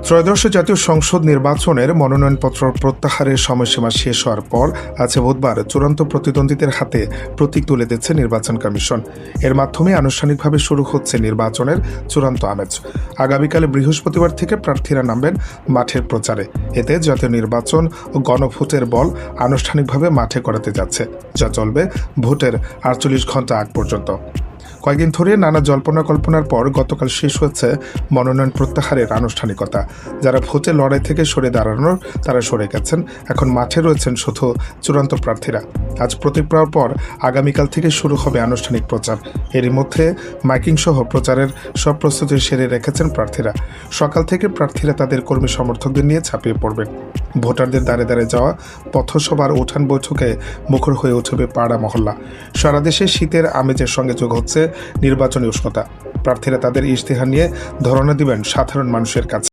ত্রয়োদশ জাতীয় সংসদ নির্বাচনের মনোনয়নপত্র প্রত্যাহারের সময়সীমা শেষ হওয়ার পর আজ বুধবার চূড়ান্ত প্রতিদ্বন্দ্বীদের হাতে প্রতীক তুলে দিচ্ছে নির্বাচন কমিশন। এর মাধ্যমে আনুষ্ঠানিকভাবে শুরু হচ্ছে নির্বাচনের চূড়ান্ত আমেজ। আগামীকাল বৃহস্পতিবার থেকে প্রার্থীরা নামবেন মাঠের প্রচারে। এতে জাতীয় নির্বাচন ও গণভোটের বল আনুষ্ঠানিকভাবে মাঠে করাতে যাচ্ছে, যা চলবে ভোটের 48 ঘণ্টা আগ পর্যন্ত। কয়েকদিন ধরে নানা জল্পনা কল্পনার পর গতকাল শেষ হয়েছে মনোনয়ন প্রত্যাহারের আনুষ্ঠানিকতা। যারা ভোটে লড়াই থেকে সরে দাঁড়ানোর তারা সরে গেছেন, এখন মাঠে রয়েছেন শুধু চূড়ান্ত প্রার্থীরা। আজ প্রতীক পাওয়ার পর আগামীকাল থেকে শুরু হবে আনুষ্ঠানিক প্রচার। এরই মধ্যে মাইকিং সহ প্রচারের সব প্রস্তুতি সেরে রেখেছেন প্রার্থীরা। সকাল থেকে প্রার্থীরা তাদের কর্মী সমর্থকদের নিয়ে ঝাঁপিয়ে পড়বেন। ভোটারদের দাঁড়ে দাঁড়ে যাওয়া পথসভার উঠান বৈঠকে মুখর হয়ে উঠবে পাড়া মহল্লা। সারা দেশে শীতের আমেজের সঙ্গে যোগ হচ্ছে নির্বাচনী উষ্ণতা। প্রার্থীরা তাদের ইশতেহার নিয়ে ধরনা দিবেন সাধারণ মানুষের কাছে।